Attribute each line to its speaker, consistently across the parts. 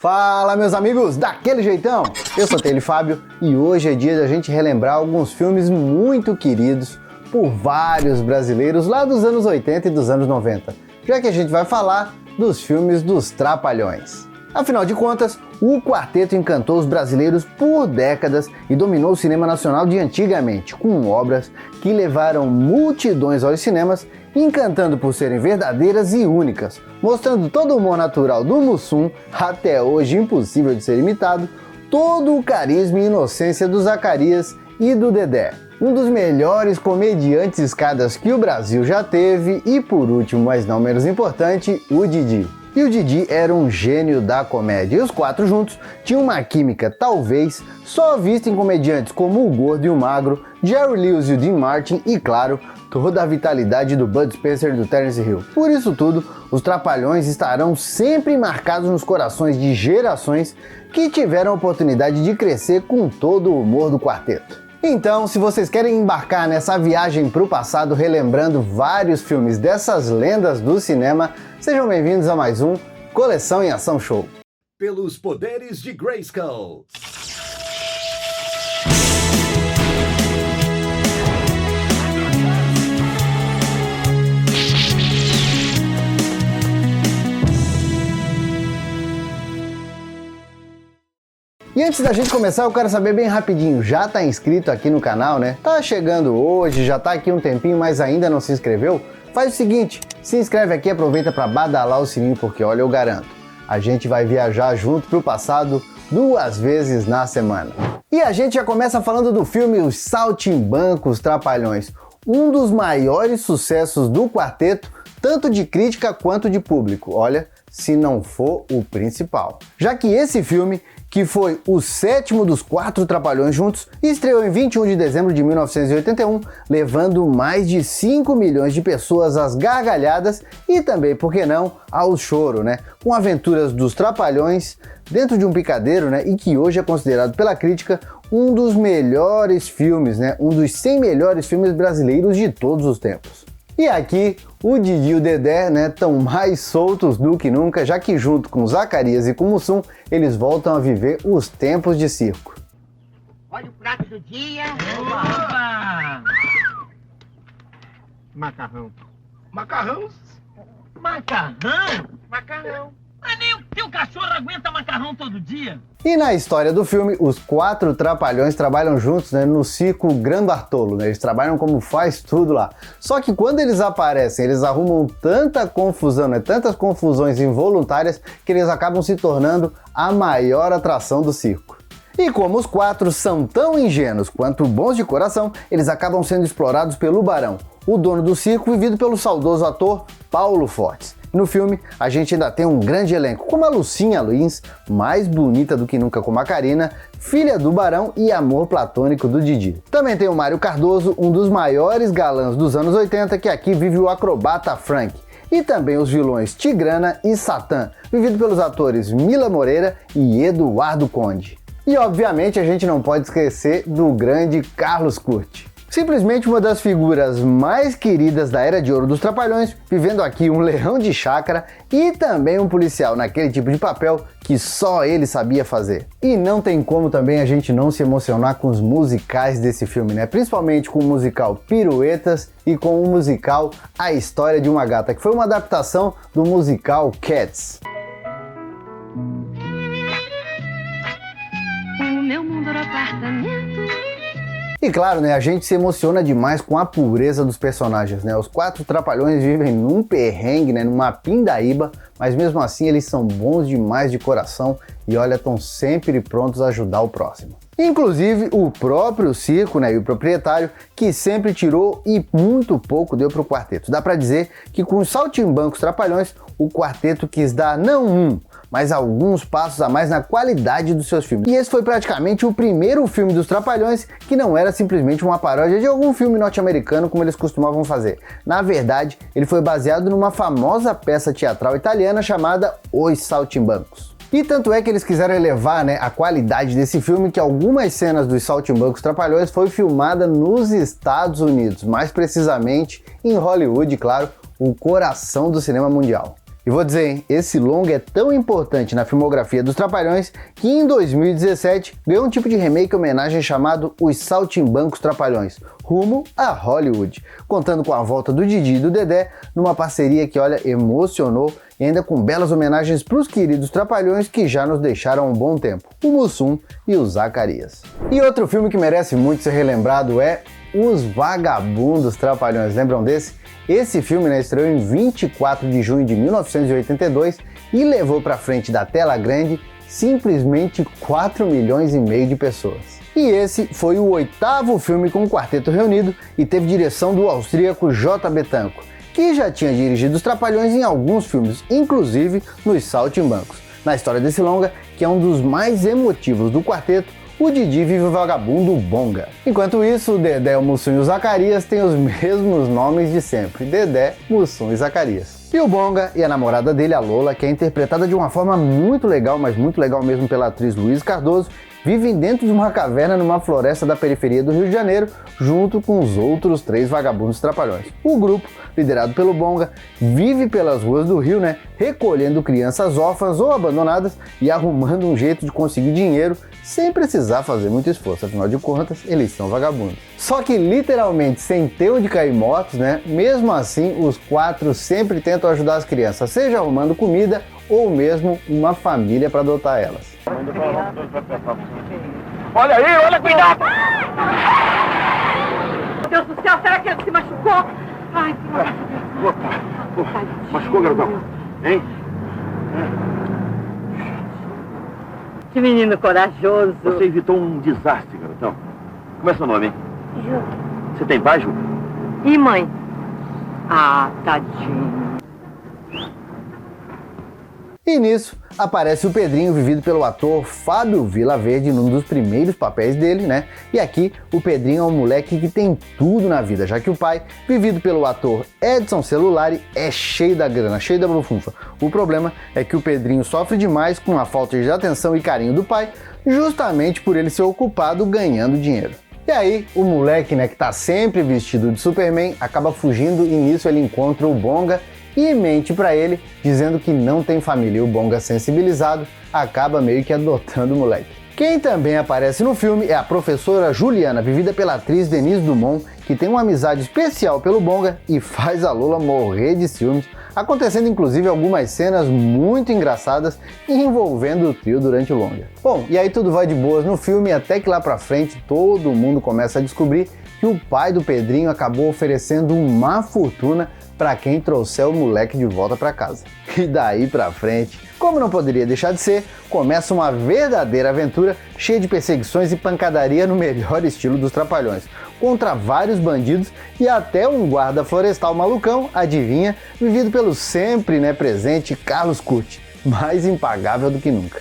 Speaker 1: Fala, meus amigos, daquele jeitão? Eu sou Taylor Fábio e hoje é dia da gente relembrar alguns filmes muito queridos por vários brasileiros lá dos anos 80 e dos anos 90, já que a gente vai falar dos filmes dos Trapalhões. Afinal de contas, o quarteto encantou os brasileiros por décadas e dominou o cinema nacional de antigamente, com obras que levaram multidões aos cinemas, encantando por serem verdadeiras e únicas, mostrando todo o humor natural do Mussum, até hoje impossível de ser imitado, todo o carisma e inocência do Zacarias e do Dedé. Um dos melhores comediantes escadas que o Brasil já teve e, por último, mas não menos importante, o Didi. E o Didi era um gênio da comédia, e os quatro juntos tinham uma química talvez só vista em comediantes como o Gordo e o Magro, Jerry Lewis e o Dean Martin e, claro, toda a vitalidade do Bud Spencer e do Terence Hill. Por isso tudo, os Trapalhões estarão sempre marcados nos corações de gerações que tiveram a oportunidade de crescer com todo o humor do quarteto. Então, se vocês querem embarcar nessa viagem para o passado relembrando vários filmes dessas lendas do cinema, sejam bem-vindos a mais um Coleção em Ação Show.
Speaker 2: Pelos poderes de Grayskull.
Speaker 1: E antes da gente começar, eu quero saber bem rapidinho, já tá inscrito aqui no canal, né? Tá chegando hoje, já tá aqui um tempinho, mas ainda não se inscreveu? Faz o seguinte, se inscreve aqui, aproveita para badalar o sininho, porque olha, eu garanto, a gente vai viajar junto pro passado 2 vezes na semana. E a gente já começa falando do filme Os Saltimbancos Trapalhões, um dos maiores sucessos do quarteto, tanto de crítica quanto de público, olha, se não for o principal. Já que esse filme, que foi o 7º dos 4 Trapalhões juntos, estreou em 21 de dezembro de 1981, levando mais de 5 milhões de pessoas às gargalhadas e também, por que não, ao choro, né? Com aventuras dos Trapalhões dentro de um picadeiro, né? E que hoje é considerado pela crítica um dos melhores filmes, né? Um dos 100 melhores filmes brasileiros de todos os tempos. E aqui, o Didi e o Dedé, né, estão mais soltos do que nunca, já que junto com o Zacarias e com o Mussum, eles voltam a viver os tempos de circo.
Speaker 3: Olha o prato do dia.
Speaker 4: Opa!
Speaker 3: Macarrão.
Speaker 4: Macarrão?
Speaker 3: Macarrão?
Speaker 4: Macarrão. Mas nem o teu cachorro aguenta macarrão todo dia.
Speaker 1: E na história do filme, os 4 Trapalhões trabalham juntos, né, no circo Gran Bartolo, né? Eles trabalham como faz tudo lá. Só que quando eles aparecem, eles arrumam tanta confusão, né, tantas confusões involuntárias, que eles acabam se tornando a maior atração do circo. E como os 4 são tão ingênuos quanto bons de coração, eles acabam sendo explorados pelo Barão, o dono do circo, vivido pelo saudoso ator Paulo Fortes. No filme, a gente ainda tem um grande elenco, como a Lucinha Lins, mais bonita do que nunca como a Karina, filha do Barão e amor platônico do Didi. Também tem o Mário Cardoso, um dos maiores galãs dos anos 80, que aqui vive o acrobata Frank. E também os vilões Tigrana e Satã, vivido pelos atores Mila Moreira e Eduardo Conde. E obviamente a gente não pode esquecer do grande Carlos Curti. Simplesmente uma das figuras mais queridas da Era de Ouro dos Trapalhões, vivendo aqui um leão de chácara e também um policial naquele tipo de papel que só ele sabia fazer. E não tem como também a gente não se emocionar com os musicais desse filme, né? Principalmente com o musical Piruetas e com o musical A História de uma Gata, que foi uma adaptação do musical Cats.
Speaker 5: O meu mundo era apartamento.
Speaker 1: E claro, né, a gente se emociona demais com a pureza dos personagens, né? Os 4 Trapalhões vivem num perrengue, né, numa pindaíba, mas mesmo assim eles são bons demais de coração e olha, estão sempre prontos a ajudar o próximo. Inclusive o próprio circo, né, e o proprietário, que sempre tirou e muito pouco deu pro quarteto. Dá pra dizer que com os Saltimbancos Trapalhões, o quarteto quis dar não um, mas alguns passos a mais na qualidade dos seus filmes. E esse foi praticamente o primeiro filme dos Trapalhões que não era simplesmente uma paródia de algum filme norte-americano como eles costumavam fazer. Na verdade, ele foi baseado numa famosa peça teatral italiana chamada Os Saltimbancos. E tanto é que eles quiseram elevar, né, a qualidade desse filme que algumas cenas dos Saltimbancos Trapalhões foi filmada nos Estados Unidos, mais precisamente em Hollywood, claro, o coração do cinema mundial. E vou dizer, hein, esse longa é tão importante na filmografia dos Trapalhões que em 2017 ganhou um tipo de remake homenagem chamado Os Saltimbancos Trapalhões, rumo a Hollywood, contando com a volta do Didi e do Dedé numa parceria que, olha, emocionou e ainda com belas homenagens para os queridos Trapalhões que já nos deixaram há um bom tempo, o Mussum e o Zacarias. E outro filme que merece muito ser relembrado é Os Vagabundos Trapalhões, lembram desse? Esse filme, né, estreou em 24 de junho de 1982 e levou para frente da tela grande simplesmente 4,5 milhões de pessoas. E esse foi o 8º filme com o quarteto reunido e teve direção do austríaco J.B. Tanco, que já tinha dirigido os Trapalhões em alguns filmes, inclusive nos Saltimbancos. Na história desse longa, que é um dos mais emotivos do quarteto, o Didi vive o vagabundo Bonga. Enquanto isso, o Dedé, o Mussum e o Zacarias têm os mesmos nomes de sempre: Dedé, Mussum e Zacarias. E o Bonga e a namorada dele, a Lola, que é interpretada de uma forma muito legal, mas muito legal mesmo pela atriz Luiz Cardoso, vivem dentro de uma caverna numa floresta da periferia do Rio de Janeiro, junto com os outros 3 vagabundos trapalhões. O grupo, liderado pelo Bonga, vive pelas ruas do Rio, né, recolhendo crianças órfãs ou abandonadas e arrumando um jeito de conseguir dinheiro sem precisar fazer muito esforço, afinal de contas, eles são vagabundos. Só que literalmente sem ter onde cair mortos, né, mesmo assim os 4 sempre tentam ajudar as crianças, seja arrumando comida ou mesmo uma família para adotar elas.
Speaker 4: Olha aí, olha, cuidado!
Speaker 6: Meu Deus do céu, será que ele se machucou? Ai, que maravilha.
Speaker 7: Machucou, garotão? Hein?
Speaker 6: Que menino corajoso.
Speaker 7: Você evitou um desastre, garotão. Como é seu nome, hein?
Speaker 6: Ju.
Speaker 7: Você tem pai, Ju?
Speaker 6: E mãe? Ah, tadinho.
Speaker 1: E nisso, aparece o Pedrinho, vivido pelo ator Fábio Vilaverde, num dos primeiros papéis dele, né? E aqui, o Pedrinho é um moleque que tem tudo na vida, já que o pai, vivido pelo ator Edson Celulari, é cheio da grana, cheio da bufunfa. O problema é que o Pedrinho sofre demais com a falta de atenção e carinho do pai, justamente por ele ser ocupado ganhando dinheiro. E aí, o moleque, né, que tá sempre vestido de Superman, acaba fugindo e nisso ele encontra o Bonga e mente pra ele, dizendo que não tem família. E o Bonga, sensibilizado, acaba meio que adotando o moleque. Quem também aparece no filme é a professora Juliana, vivida pela atriz Denise Dumont, que tem uma amizade especial pelo Bonga e faz a Lola morrer de ciúmes, acontecendo inclusive algumas cenas muito engraçadas envolvendo o trio durante o longa. Bom, e aí tudo vai de boas no filme até que lá pra frente todo mundo começa a descobrir que o pai do Pedrinho acabou oferecendo uma fortuna para quem trouxer o moleque de volta para casa. E daí pra frente, como não poderia deixar de ser, começa uma verdadeira aventura cheia de perseguições e pancadaria no melhor estilo dos Trapalhões, contra vários bandidos e até um guarda florestal malucão, adivinha, vivido pelo sempre, né, presente Carlos Curti, mais impagável do que nunca.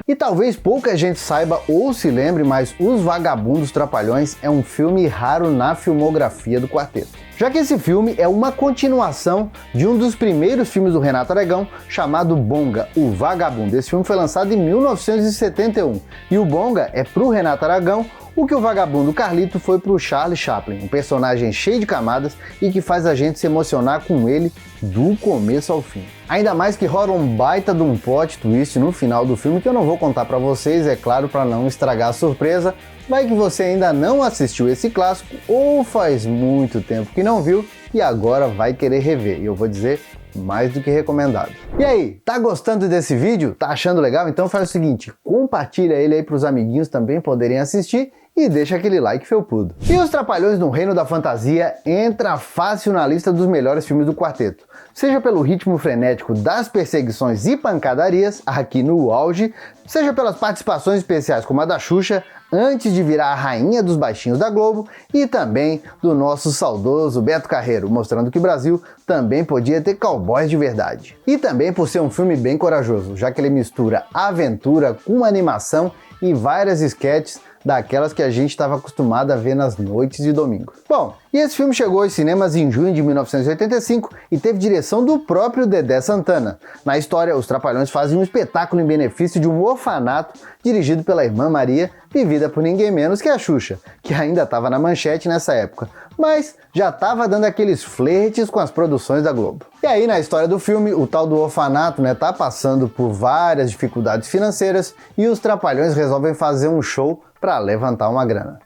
Speaker 1: E talvez pouca gente saiba ou se lembre, mas Os Vagabundos Trapalhões é um filme raro na filmografia do quarteto. Já que esse filme é uma continuação de um dos primeiros filmes do Renato Aragão, chamado Bonga, o Vagabundo. Esse filme foi lançado em 1971 e o Bonga é pro Renato Aragão o que o vagabundo Carlito foi pro Charlie Chaplin, um personagem cheio de camadas e que faz a gente se emocionar com ele do começo ao fim. Ainda mais que rola um baita de um plot twist no final do filme que eu não vou contar pra vocês, é claro, pra não estragar a surpresa. Vai que você ainda não assistiu esse clássico ou faz muito tempo que não viu e agora vai querer rever. E eu vou dizer, mais do que recomendado. E aí, tá gostando desse vídeo? Tá achando legal? Então faz o seguinte, compartilha ele aí pros amiguinhos também poderem assistir e deixa aquele like felpudo. E Os Trapalhões no Reino da Fantasia entra fácil na lista dos melhores filmes do quarteto. Seja pelo ritmo frenético das perseguições e pancadarias, aqui no auge, seja pelas participações especiais como a da Xuxa, antes de virar a rainha dos baixinhos da Globo, e também do nosso saudoso Beto Carreiro, mostrando que o Brasil também podia ter cowboys de verdade. E também por ser um filme bem corajoso, já que ele mistura aventura com animação e várias sketches daquelas que a gente estava acostumado a ver nas noites de domingo. Bom, E esse filme chegou aos cinemas em junho de 1985 e teve direção do próprio Dedé Santana. Na história, os Trapalhões fazem um espetáculo em benefício de um orfanato dirigido pela irmã Maria, vivida por ninguém menos que a Xuxa, que ainda estava na manchete nessa época, mas já estava dando aqueles flertes com as produções da Globo. E aí, na história do filme, o tal do orfanato tá passando por várias dificuldades financeiras e os Trapalhões resolvem fazer um show para levantar uma grana.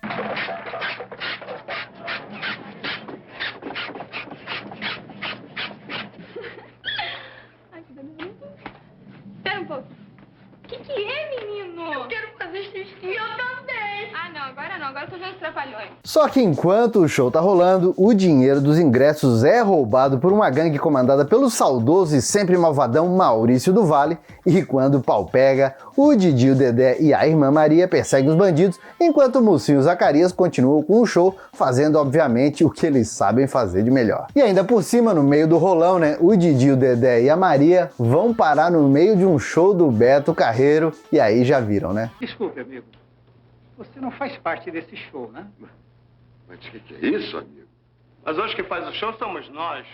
Speaker 5: Espera um pouco. O que é, menino? Eu quero fazer xixi. Eu também. Ah, não, agora eu tô vendo os Trapalhões.
Speaker 1: Só que enquanto o show tá rolando, o dinheiro dos ingressos é roubado por uma gangue comandada pelo saudoso e sempre malvadão Maurício do Vale, e quando o pau pega, o Didi, o Dedé e a irmã Maria perseguem os bandidos, enquanto o Mocinho e o Zacarias continuam com o show, fazendo obviamente o que eles sabem fazer de melhor. E ainda por cima, no meio do rolão, o Didi, o Dedé e a Maria vão parar no meio de um show do Beto Carreiro, e aí já viram, né?
Speaker 8: Desculpe, amigo. Você não faz parte desse show, né?
Speaker 7: Mas o que é isso, amigo?
Speaker 9: Mas hoje que faz o show somos nós.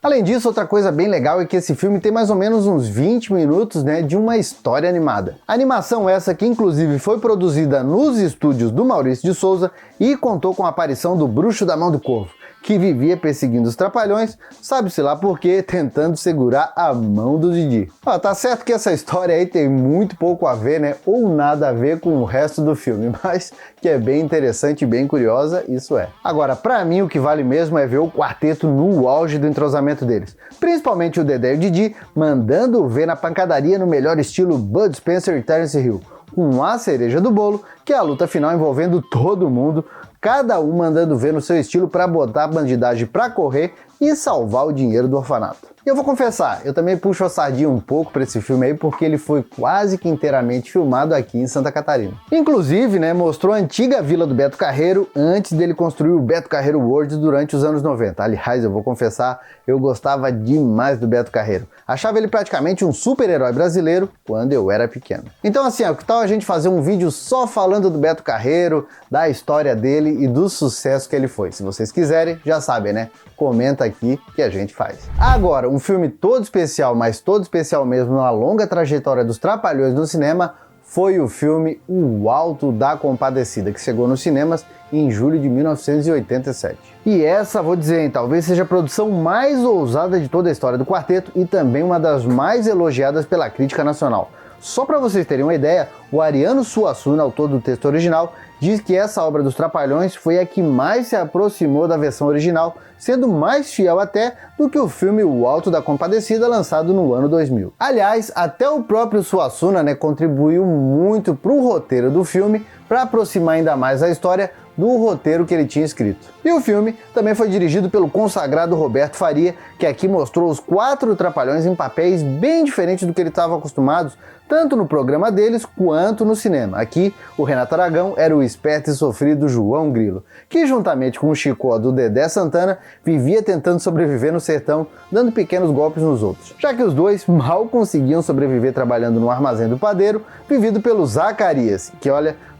Speaker 1: Além disso, outra coisa bem legal é que esse filme tem mais ou menos uns 20 minutos de uma história animada. A animação essa que inclusive foi produzida nos estúdios do Maurício de Souza e contou com a aparição do Bruxo da Mão do Corvo, que vivia perseguindo os Trapalhões, sabe-se lá por quê, tentando segurar a mão do Didi. Tá certo que essa história aí tem muito pouco a ver, ou nada a ver com o resto do filme, mas que é bem interessante e bem curiosa, isso é. Agora, pra mim o que vale mesmo é ver o quarteto no auge do entrosamento deles, principalmente o Dedé e o Didi mandando ver na pancadaria no melhor estilo Bud Spencer e Terence Hill, com a cereja do bolo, que é a luta final envolvendo todo mundo, cada um mandando ver no seu estilo para botar a bandidagem para correr e salvar o dinheiro do orfanato. E eu vou confessar, eu também puxo a sardinha um pouco para esse filme aí, porque ele foi quase que inteiramente filmado aqui em Santa Catarina. Inclusive, mostrou a antiga vila do Beto Carreiro antes dele construir o Beto Carreiro World durante os anos 90. Aliás, eu vou confessar, eu gostava demais do Beto Carreiro. Achava ele praticamente um super-herói brasileiro quando eu era pequeno. Então assim, que tal a gente fazer um vídeo só falando do Beto Carreiro, da história dele e do sucesso que ele foi? Se vocês quiserem, já sabem, Comenta aqui que a gente faz. Agora, um filme todo especial, mas todo especial mesmo, numa longa trajetória dos Trapalhões no cinema, foi o filme O Alto da Compadecida, que chegou nos cinemas em julho de 1987. E essa, vou dizer, talvez seja a produção mais ousada de toda a história do quarteto e também uma das mais elogiadas pela crítica nacional. Só para vocês terem uma ideia, o Ariano Suassuna, autor do texto original, diz que essa obra dos Trapalhões foi a que mais se aproximou da versão original, sendo mais fiel até do que o filme O Alto da Compadecida, lançado no ano 2000. Aliás, até o próprio Suassuna contribuiu muito para o roteiro do filme, para aproximar ainda mais a história do roteiro que ele tinha escrito. E o filme também foi dirigido pelo consagrado Roberto Faria, que aqui mostrou os 4 Trapalhões em papéis bem diferentes do que ele estava acostumado, tanto no programa deles quanto no cinema. Aqui, o Renato Aragão era o esperto e sofrido João Grilo, que juntamente com o Chicó do Dedé Santana, vivia tentando sobreviver no sertão, dando pequenos golpes nos outros, já que os dois mal conseguiam sobreviver trabalhando no armazém do padeiro, vivido pelo Zacarias, que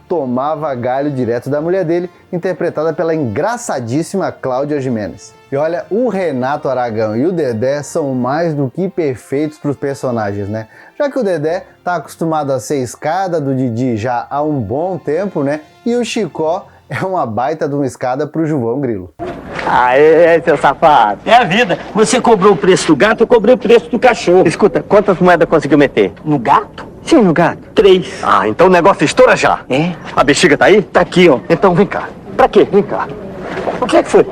Speaker 1: tomava galho direto da mulher dele, interpretada pela engraçadíssima Cláudia Gimenez. E o Renato Aragão e o Dedé são mais do que perfeitos para os personagens, Já que o Dedé tá acostumado a ser escada do Didi já há um bom tempo, E o Chicó é uma baita de uma escada pro João Grilo.
Speaker 3: Aê, seu safado.
Speaker 4: É a vida. Você cobrou o preço do gato, eu cobrei o preço do cachorro.
Speaker 3: Escuta, quantas moedas conseguiu meter?
Speaker 4: No gato?
Speaker 3: Sim, no gato.
Speaker 4: 3.
Speaker 3: Ah, então o negócio estoura já.
Speaker 4: É?
Speaker 3: A bexiga tá aí?
Speaker 4: Tá aqui, ó.
Speaker 3: Então vem cá.
Speaker 4: Pra quê?
Speaker 3: Vem cá.
Speaker 4: O que é que foi?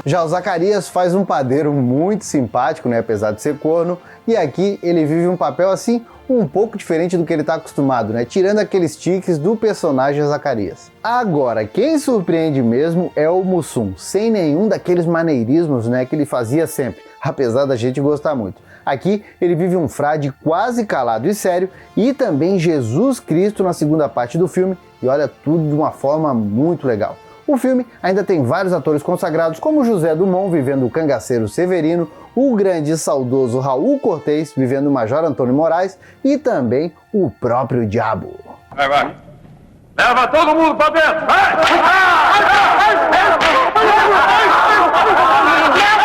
Speaker 1: Já o Zacarias faz um padeiro muito simpático, apesar de ser corno, e aqui ele vive um papel assim um pouco diferente do que ele está acostumado, tirando aqueles tiques do personagem Zacarias. Agora, quem surpreende mesmo é o Mussum, sem nenhum daqueles maneirismos que ele fazia sempre, apesar da gente gostar muito. Aqui ele vive um frade quase calado e sério, e também Jesus Cristo na segunda parte do filme, e olha tudo de uma forma muito legal. O filme ainda tem vários atores consagrados, como José Dumont vivendo o cangaceiro Severino, o grande e saudoso Raul Cortez vivendo o Major Antônio Moraes e também o próprio Diabo.
Speaker 7: Vai. Leva todo mundo pra dentro! Vai! Leva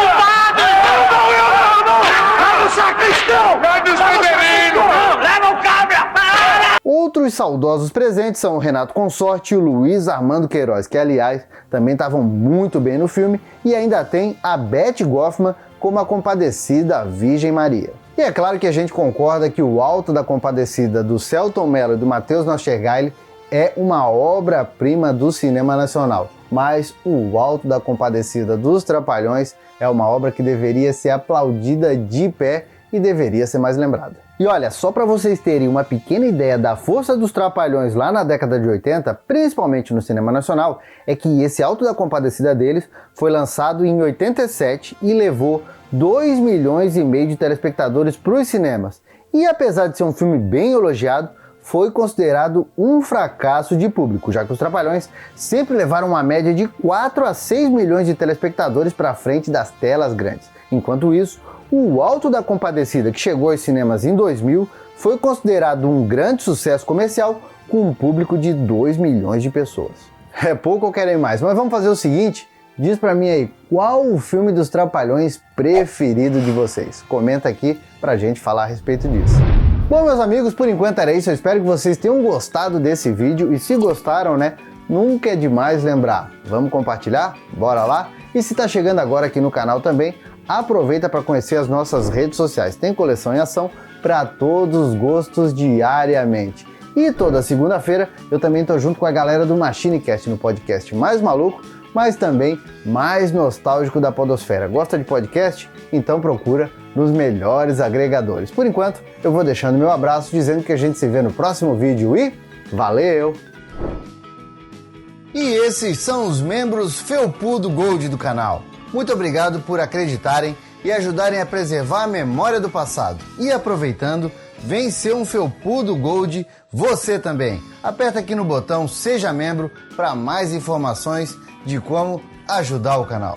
Speaker 7: o padre! Não! Leva o sacristão! Leva o Severino! Leva o cabra!
Speaker 1: Outros saudosos presentes são o Renato Consorte e o Luiz Armando Queiroz, que aliás também estavam muito bem no filme, e ainda tem a Beth Goffman como a compadecida Virgem Maria. E é claro que a gente concorda que o Alto da Compadecida do Selton Mello e do Matheus Nastergaile é uma obra-prima do cinema nacional, mas o Alto da Compadecida dos Trapalhões é uma obra que deveria ser aplaudida de pé e deveria ser mais lembrada. E olha, só para vocês terem uma pequena ideia da força dos Trapalhões lá na década de 80, principalmente no cinema nacional, é que esse Alto da Compadecida deles foi lançado em 87 e levou 2,5 milhões de telespectadores para os cinemas. E apesar de ser um filme bem elogiado, foi considerado um fracasso de público, já que os Trapalhões sempre levaram uma média de 4 a 6 milhões de telespectadores para frente das telas grandes. Enquanto isso, o Alto da Compadecida, que chegou aos cinemas em 2000, foi considerado um grande sucesso comercial com um público de 2 milhões de pessoas. É pouco ou querem mais, mas vamos fazer o seguinte, diz pra mim aí, qual o filme dos Trapalhões preferido de vocês? Comenta aqui pra gente falar a respeito disso. Bom, meus amigos, por enquanto era isso, eu espero que vocês tenham gostado desse vídeo, e se gostaram, né, nunca é demais lembrar, vamos compartilhar? Bora lá? E se tá chegando agora aqui no canal também, aproveita para conhecer as nossas redes sociais. Tem coleção em ação para todos os gostos diariamente. E toda segunda-feira eu também tô junto com a galera do MachineCast no podcast mais maluco, mas também mais nostálgico da podosfera. Gosta de podcast? Então procura nos melhores agregadores. Por enquanto, eu vou deixando meu abraço dizendo que a gente se vê no próximo vídeo e valeu! E esses são os membros Felpudo Gold do canal. Muito obrigado por acreditarem e ajudarem a preservar a memória do passado. E aproveitando, vem ser um Felpudo Gold você também. Aperta aqui no botão Seja Membro para mais informações de como ajudar o canal.